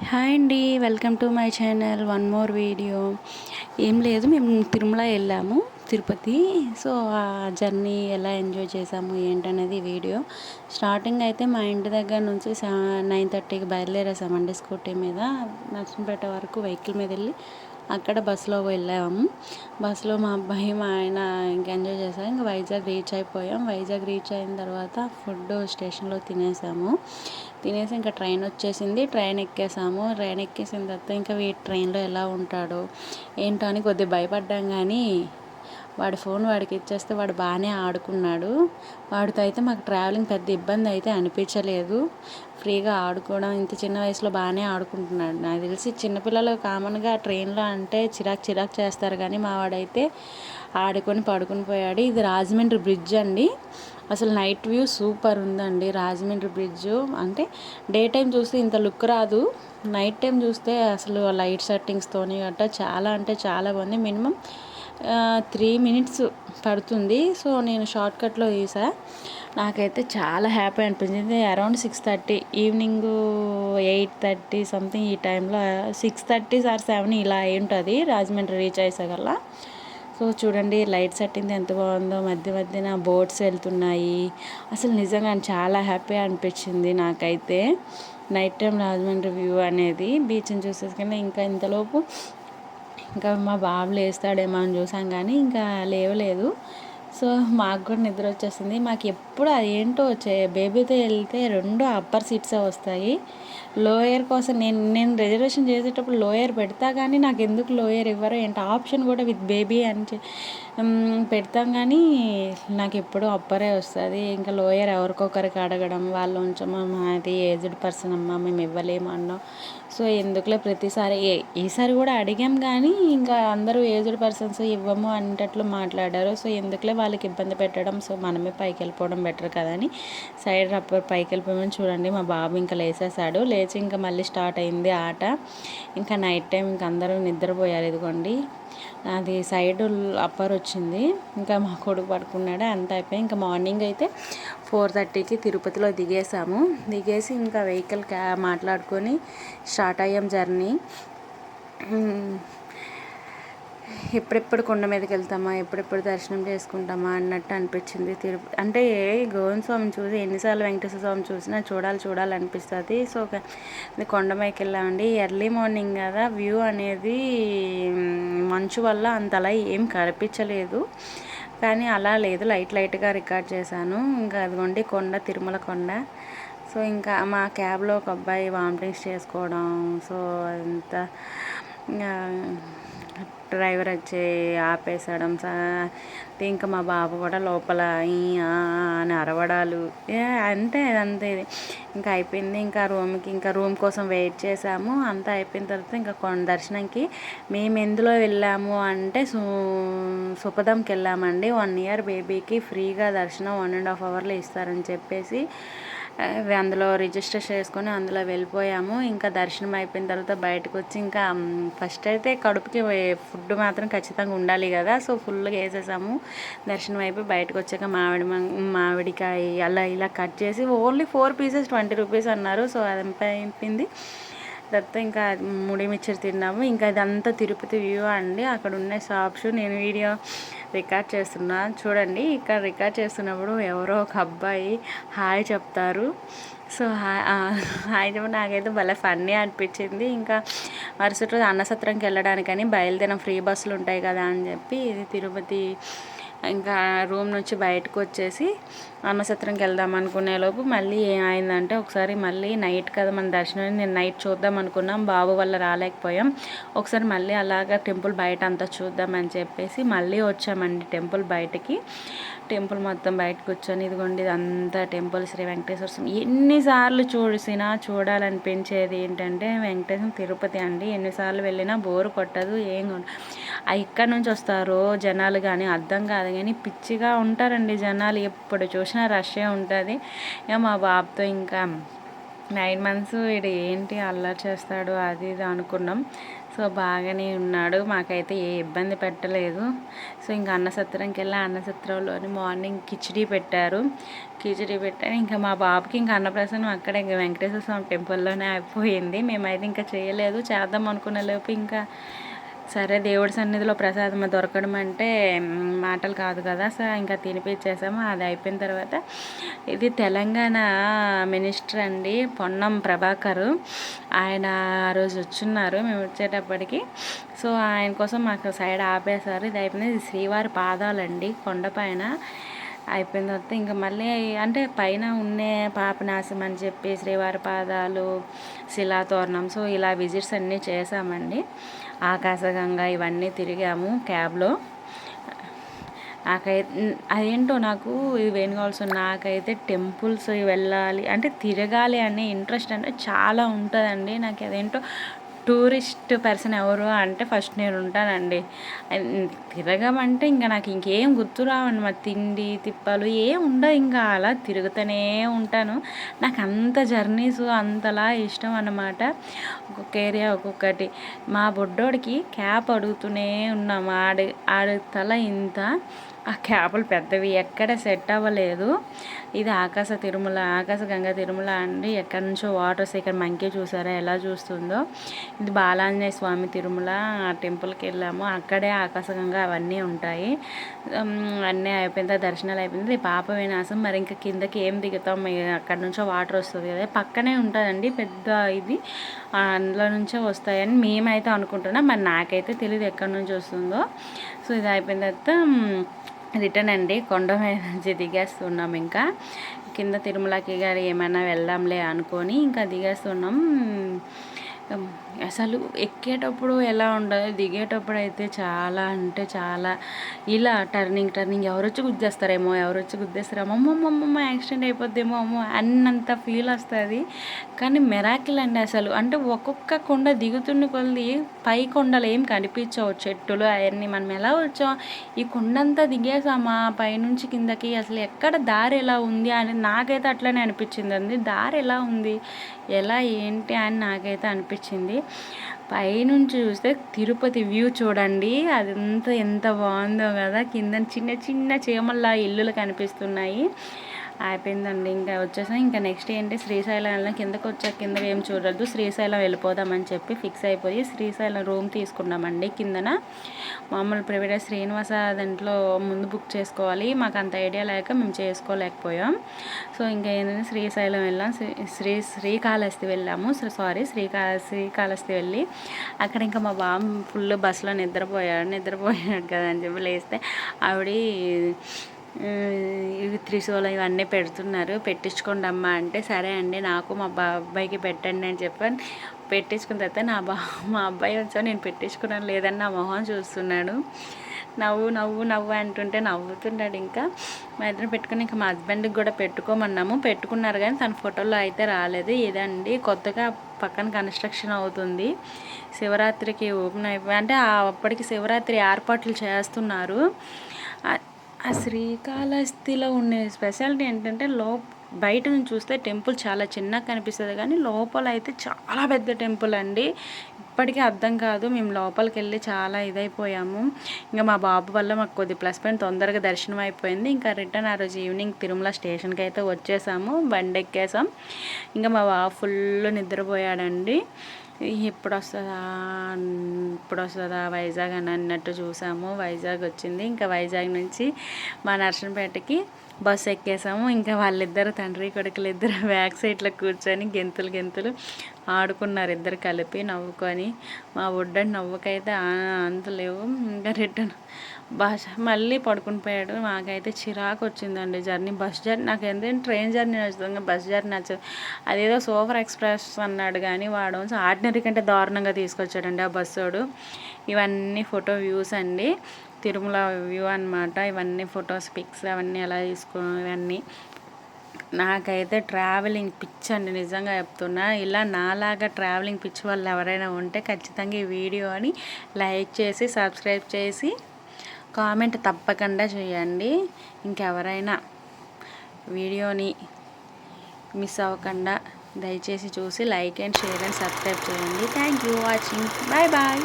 Hi అండి, welcome to my channel. One more video. ఏం లేదు, మేము తిరుమల వెళ్ళాము, తిరుపతి. సో ఆ జర్నీ ఎలా ఎంజాయ్ చేసాము ఏంటనేది వీడియో. స్టార్టింగ్ అయితే మా ఇంటి దగ్గర నుంచి 9:30కి బయలుదేరేసామండి స్కూటీ మీద. నర్సంపేట వరకు వెహికల్ మీద వెళ్ళి అక్కడ బస్సులో వెళ్ళాము. బస్సులో మా అబ్బాయి మా ఆయన ఇంక ఎంజాయ్ చేసాం. ఇంక వైజాగ్ రీచ్ అయిపోయాం. వైజాగ్ రీచ్ అయిన తర్వాత ఫుడ్ స్టేషన్లో తినేసాము. తినేసి ఇంకా ట్రైన్ వచ్చేసింది. ట్రైన్ ఎక్కేసాము. ట్రైన్ ఎక్కేసిన తర్వాత ఇంకా ట్రైన్లో ఎలా ఉంటాడో ఏంటో అని కొద్దిగా భయపడ్డాం. కానీ వాడి ఫోన్ వాడికి ఇచ్చేస్తే వాడు బాగానే ఆడుకున్నాడు. వాడితో అయితే మాకు ట్రావెలింగ్ పెద్ద ఇబ్బంది అయితే అనిపించలేదు. ఫ్రీగా ఆడుకోవడం, ఇంత చిన్న వయసులో బాగానే ఆడుకుంటున్నాడు. నాకు తెలిసి చిన్నపిల్లలు కామన్గా ట్రైన్లో అంటే చిరాకు చేస్తారు, కానీ మా వాడైతే ఆడుకొని పడుకుని పోయాడు. ఇది రాజమండ్రి బ్రిడ్జ్ అండి. అసలు నైట్ వ్యూ సూపర్ ఉందండి రాజమండ్రి బ్రిడ్జ్. అంటే డే టైం చూస్తే ఇంత లుక్ రాదు, నైట్ టైం చూస్తే అసలు లైట్ సెట్టింగ్స్తోని గట్టా చాలా అంటే చాలా బాగుంది. మినిమం 3 minutes పడుతుంది. సో నేను షార్ట్కట్లో తీసా. నాకైతే చాలా హ్యాపీ అనిపించింది. అరౌండ్ 6:30 ఈవినింగ్, 8:30 సంథింగ్ ఈ టైంలో, 6:30 or 7 ఇలా అయి ఉంటుంది రాజమండ్రి రీచ్ అయ్యేసగల. సో చూడండి లైట్ సెట్టింగ్ ఎంత బాగుందో, మధ్య మధ్యన బోట్స్ వెళ్తున్నాయి. అసలు నిజంగా చాలా హ్యాపీ అనిపించింది నాకైతే నైట్ టైం రాజమండ్రి వ్యూ అనేది. బీచ్ని చూసేసుకుని ఇంకా ఇంతలోపు ఇంకా మా బాబు లేస్తాడేమో అని చూసాం, కానీ ఇంకా లేవలేదు. సో మాకు కూడా నిద్ర వచ్చేసింది. మాకు ఎప్పుడు అదేంటో బేబీతో వెళ్తే 2 అప్పర్ సీట్సే వస్తాయి. లోయర్ కోసం నేను రిజర్వేషన్ చేసేటప్పుడు లోయర్ పెడతా, కానీ నాకు ఎందుకు లోయర్ ఇవ్వరో ఏంటి, ఆప్షన్ కూడా విత్ బేబీ అని పెడతాం, కానీ నాకు ఎప్పుడూ అప్పరే వస్తుంది. ఇంకా లోయర్ ఎవరికొకరికి అడగడం, వాళ్ళు ఉంచమ్మా మాది ఏజ్డ్ పర్సన్ అమ్మ మేము ఇవ్వలేము అన్నాం. సో ఎందుకులే ప్రతిసారి ఈసారి కూడా అడిగాం, కానీ ఇంకా అందరూ ఏజ్డ్ పర్సన్స్ ఇవ్వము అనేటట్లు మాట్లాడారు. సో ఎందుకులే వాళ్ళకి ఇబ్బంది పెట్టడం, సో మనమే పైకి వెళ్ళిపోవడం బెటర్ కదని సైడ్ రప్పర్ పైకి వెళ్ళిపోయామని. చూడండి మా బాబు ఇంకా లేచేసాడు. లేచి ఇంకా మళ్ళీ స్టార్ట్ అయింది ఆట. ఇంకా నైట్ టైం ఇంకా అందరూ నిద్రపోయారు. ఇదిగోండి అది సైడ్ అప్పర్ వచ్చింది. ఇంకా మా కొడుకు పడుకున్నాడు. అంత అయిపోయి ఇంకా మార్నింగ్ అయితే 4:30కి తిరుపతిలో దిగేసాము. దిగేసి ఇంకా వెహికల్ మాట్లాడుకొని స్టార్ట్ అయ్యాం జర్నీ. ఎప్పుడెప్పుడు కొండ మీదకి వెళ్తామా, ఎప్పుడెప్పుడు దర్శనం చేసుకుంటామా అన్నట్టు అనిపించింది. అంటే గోవింద స్వామిని చూసి ఎన్నిసార్లు వెంకటేశ్వర స్వామి చూసినా చూడాలనిపిస్తుంది. సో కొండ మీదకి వెళ్ళామండి. ఎర్లీ మార్నింగ్ కదా, వ్యూ అనేది మంచు వల్ల అంతలా ఏం కనిపించలేదు, కానీ అలా లేదు, లైట్గా రికార్డ్ చేశాను. ఇంకా అదిగోండి కొండ, తిరుమల కొండ. సో ఇంకా మా క్యాబ్లో ఒక అబ్బాయి వామిటింగ్స్ చేసుకోవడం, సో అదంతా డ్రైవర్ వచ్చి ఆపేసడం. ఇంకా మా బాబు కూడా లోపల అని అరవడాలు, అంటే అంతే. ఇంకా అయిపోయింది. ఇంకా రూమ్ కోసం వెయిట్ చేసాము. అంతా అయిపోయిన తర్వాత ఇంకా దర్శనంకి మేము ఎందులో వెళ్ళాము అంటే సుపదంకి వెళ్ళామండి. 1 year బేబీకి ఫ్రీగా దర్శనం 1.5 hourలో ఇస్తారని చెప్పేసి అందులో రిజిస్టర్ చేసుకొని అందులో వెళ్ళిపోయాము. ఇంకా దర్శనం అయిపోయిన తర్వాత బయటకు వచ్చి ఇంకా ఫస్ట్ అయితే కడుపుకి ఫుడ్ మాత్రం ఖచ్చితంగా ఉండాలి కదా, సో ఫుల్గా వేసేసాము. దర్శనం అయిపోయి బయటకు వచ్చాక మామిడికాయ అలా ఇలా కట్ చేసి ఓన్లీ 4 pieces 20 rupees అన్నారు. సో అది అయిపోయింది. తర్వాత ఇంకా ముడి మిక్చర్ తిన్నాము. ఇంకా ఇదంతా తిరుపతి వ్యూ అండి. అక్కడ ఉన్న షాప్స్ నేను వీడియో రికార్డ్ చేస్తున్నా చూడండి. ఇక్కడ రికార్డ్ చేస్తున్నప్పుడు ఎవరో ఒక అబ్బాయి హాయ్ చెప్తారు. సో హాయ్ చెప్పి నాకైతే భలే ఫన్నీ అనిపించింది. ఇంకా మరుసటి రోజు అన్నసత్రంకి వెళ్ళడానికని బయలుదేరిన ఫ్రీ బస్సులు ఉంటాయి కదా అని చెప్పి ఇది తిరుపతి. ఇంకా రూమ్ నుంచి బయటకు వచ్చేసి అన్నసత్రంకి వెళ్దాం అనుకునే లోపు మళ్ళీ ఏమైందంటే, ఒకసారి మళ్ళీ నైట్ కదా మన దర్శనం, నేను నైట్ చూద్దాం అనుకున్నాం, బాబు వల్ల రాలేకపోయాం. ఒకసారి మళ్ళీ అలాగా టెంపుల్ బయట అంతా చూద్దామని చెప్పేసి మళ్ళీ వచ్చామండి టెంపుల్ బయటకి. టెంపుల్ మొత్తం బయట కూర్చొని ఇదిగోండి ఇదంతా టెంపుల్ శ్రీ వెంకటేశ్వర స్వామి. ఎన్నిసార్లు చూడాలనిపించేది ఏంటంటే వెంకటేశ్వర తిరుపతి అండి. ఎన్నిసార్లు వెళ్ళినా బోరు కొట్టదు, ఏం ఇక్కడ నుంచి వస్తారో జనాలు కానీ అర్థం కాదు, కానీ పిచ్చిగా ఉంటారండి జనాలు. ఎప్పుడు చూసినా రష్ే ఉంటుంది. ఇక మా బాబుతో ఇంకా 9 మంత్స్ వీడు ఏంటి అల్లరి చేస్తాడు అది ఇది అనుకున్నాం. సో బాగానే ఉన్నాడు, మాకైతే ఏ ఇబ్బంది పెట్టలేదు. సో ఇంకా అన్నసత్రంకి వెళ్ళి అన్నసత్రంలోని మార్నింగ్ కిచిడీ పెట్టారు. ఇంకా మా బాబుకి ఇంకా అన్నప్రసన్నం అక్కడే ఇంకా వెంకటేశ్వర స్వామి టెంపుల్లోనే అయిపోయింది. మేమైతే ఇంకా చేయలేదు, చేద్దాం అనుకున్న లోపు ఇంకా సరే దేవుడి సన్నిధిలో ప్రసాదం దొరకడం అంటే మాటలు కాదు కదా. సో ఇంకా తినిపించేసాము. అది అయిపోయిన తర్వాత ఇది తెలంగాణ మినిస్టర్ అండి, పొన్నం ప్రభాకర్. ఆయన ఆ రోజు వచ్చున్నారు మేము వచ్చేటప్పటికి. సో ఆయన కోసం మాకు సైడ్ ఆపేశారు. ఇది అయిపోయింది. ఇది శ్రీవారి పాదాలండి, కొండపైన. అయిపోయిన తర్వాత ఇంకా మళ్ళీ అంటే పైన ఉన్నే పాపనాశం అని చెప్పి శ్రీవారి పాదాలు, శిలాతోరణం, సో ఇలా విజిట్స్ అన్నీ చేసామండి. ఆకాశగంగా ఇవన్నీ తిరిగాము క్యాబ్లో. అదేంటో నాకు ఇది వేణుగోపాల నాకైతే టెంపుల్స్ వెళ్ళాలి అంటే తిరగాలి అనే ఇంట్రెస్ట్ అంటే చాలా ఉంటుందండి. నాకు అదేంటో టూరిస్ట్ పర్సన్ ఎవరు అంటే ఫస్ట్ నేను ఉంటానండి. తిరగమంటే ఇంకా నాకు ఇంకేం గుర్తు రావండి, మా తిండి తిప్పలు ఏం ఉండవు, ఇంకా అలా తిరుగుతూనే ఉంటాను. నాకు అంత జర్నీస్ అంతలా ఇష్టం అన్నమాట. ఒక్కొక్క ఏరియా ఒక్కొక్కటి. మా బొడ్డోడికి క్యాప్ అడుగుతూనే ఉన్నాము. ఆడి తల ఇంత, ఆ క్యాపులు పెద్దవి ఎక్కడ సెట్ అవ్వలేదు. ఇది ఆకాశగంగా తిరుమల అండి. ఎక్కడి నుంచో వాటర్ వస్తాయి. ఇక్కడ మంకీ చూసారా ఎలా చూస్తుందో. ఇది బాలాంజనేయ స్వామి తిరుమల. ఆ టెంపుల్కి వెళ్ళాము, అక్కడే ఆకాశగంగా అవన్నీ ఉంటాయి. అన్నీ అయిపోయిన దర్శనాలు అయిపోయింది. పాప వినాశం. మరి ఇంకా కిందకి ఏం దిగుతాం, అక్కడ నుంచో వాటర్ వస్తుంది కదా, పక్కనే ఉంటుందండి పెద్ద ఇది, అందులో నుంచే వస్తాయని మేమైతే అనుకుంటున్నాం. మరి నాకైతే తెలియదు ఎక్కడి నుంచి వస్తుందో. సో ఇది అయిపోయిన తర్వాత రిటర్న్ అండి, కొండ మీద నుంచి దిగేస్తున్నాం. ఇంకా కింద తిరుమలకి గారి ఏమైనా వెళ్దాంలే అనుకొని ఇంకా దిగేస్తున్నాం. అసలు ఎక్కేటప్పుడు ఎలా ఉండదు, దిగేటప్పుడు అయితే చాలా అంటే చాలా ఇలా టర్నింగ్ ఎవరొచ్చి గుద్దేస్తారేమో అమ్మమ్మమ్మ యాక్సిడెంట్ అయిపోద్దేమో అమ్మో అన్నంత ఫీల్ వస్తుంది. కానీ మెరాకిల్ అండి అసలు. అంటే ఒక్కొక్క కొండ దిగుతున్న కొద్ది పై కొండలు ఏం కనిపించవు, చెట్టులు అవన్నీ. మనం ఎలా వచ్చాం, ఈ కొండంతా దిగేసామా పైనుంచి కిందకి, అసలు ఎక్కడ దారి ఎలా ఉంది అని నాకైతే అట్లనే అనిపించింది అండి. దారి ఎలా ఉంది, ఎలా ఏంటి అని నాకైతే అనిపించింది. పైనుంచి చూస్తే తిరుపతి వ్యూ చూడండి, అదంతా ఎంత బాగుందో కదా. కింద చిన్న చిన్న చీమల్లా ఇల్లులు కనిపిస్తున్నాయి. అయిపోయిందండి, ఇంకా వచ్చేసాం. ఇంకా నెక్స్ట్ ఏంటి, శ్రీశైలం వెళ్ళిన. కిందకు వచ్చాక కింద ఏం చూడద్దు, శ్రీశైలం వెళ్ళిపోదామని చెప్పి ఫిక్స్ అయిపోయి శ్రీశైలం రూమ్ తీసుకున్నామండి. కిందన మామూలు ప్రైవేట్ శ్రీనివాస దాంట్లో ముందు బుక్ చేసుకోవాలి. మాకు అంత ఐడియా లేక మేము చేసుకోలేకపోయాం. సో ఇంకా ఏంటంటే శ్రీశైలం వెళ్ళాం. శ్రీకాళహస్తి వెళ్ళాము. శ్రీకాళహస్తి వెళ్ళి అక్కడ ఇంకా మా బాబు ఫుల్ బస్సులో నిద్రపోయాడు కదా అని చెప్పి లేస్తే ఆవిడ ఇవి త్రిశూలం ఇవన్నీ పెడుతున్నారు, పెట్టించుకోండి అమ్మ అంటే సరే అండి నాకు మా అబ్బాయికి పెట్టండి అని చెప్పాను. పెట్టించుకున్న తర్వాత మా అబ్బాయి వచ్చా నేను పెట్టించుకున్నాను లేదని నా మొహం చూస్తున్నాడు. నవ్వు అంటుంటే నవ్వుతున్నాడు. ఇంకా మా ఇద్దరు పెట్టుకుని ఇంకా మా హస్బెండ్కి కూడా పెట్టుకోమన్నాము. పెట్టుకున్నారు కానీ తన ఫోటోలో అయితే రాలేదు. ఇదండి కొత్తగా పక్కన కన్స్ట్రక్షన్ అవుతుంది. శివరాత్రికి ఓపెన్ అయిపోయి అంటే అప్పటికి శివరాత్రి ఏర్పాట్లు చేస్తున్నారు. ఆ శ్రీకాళహస్తిలో ఉండే స్పెషాలిటీ ఏంటంటే బయట నుంచి చూస్తే టెంపుల్ చాలా చిన్నగా కనిపిస్తుంది కానీ లోపల అయితే చాలా పెద్ద టెంపుల్ అండి. ఇప్పటికీ అర్థం కాదు, మేము లోపలికి వెళ్ళి చాలా ఇదైపోయాము. ఇంకా మా బాబు వల్ల మాకు కొద్ది ప్లస్ పాయింట్, తొందరగా దర్శనం అయిపోయింది. ఇంకా రిటర్న్ ఆ రోజు ఈవినింగ్ తిరుమల స్టేషన్కి అయితే వచ్చేసాము, బండి ఎక్కేసాం. ఇంకా మా బాబు ఫుల్ నిద్రపోయాడండి. ఎప్పుడు వస్తుందా వైజాగ్ అని అన్నట్టు చూసాము. వైజాగ్ వచ్చింది. ఇంకా వైజాగ్ నుంచి మా నర్సంపేటకి బస్సు ఎక్కేసాము. ఇంకా వాళ్ళిద్దరు తండ్రి కొడుకులు ఇద్దరు బ్యాక్ సైడ్లో కూర్చొని గెంతులు ఆడుకున్నారు ఇద్దరు కలిపి నవ్వుకొని. మా బుడ్డని నవ్వుకైతే అంతలేవు. ఇంకా రిటర్న్ మళ్ళీ పడుకుని పోయాడు. మాకైతే చిరాకు వచ్చిందండి జర్నీ. బస్ జర్నీ నాకు ఎందుకంటే ట్రైన్ జర్నీ నచ్చుతుంది, బస్ జర్నీ నచ్చదు. అదేదో సూపర్ ఎక్స్ప్రెస్ అన్నాడు కానీ వాడు ఆర్డినరీ కంటే దారుణంగా తీసుకొచ్చాడండి ఆ బస్సోడు. ఇవన్నీ ఫోటో వ్యూస్ అండి, తిరుమల వ్యూ అనమాట. ఇవన్నీ ఫొటోస్ పిక్స్ అవన్నీ ఎలా ఇవన్నీ. నాకైతే ట్రావెలింగ్ పిచ్ అండి, నిజంగా చెప్తున్నా. ఇలా నాలాగా ట్రావెలింగ్ పిచ్ వాళ్ళు ఎవరైనా ఉంటే ఖచ్చితంగా ఈ వీడియోని లైక్ చేసి సబ్స్క్రైబ్ చేసి కామెంట్ తప్పకుండా చేయండి. ఇంకెవరైనా వీడియోని మిస్ అవ్వకుండా దయచేసి చూసి like and share and subscribe చేయండి. Thank you watching. Bye bye.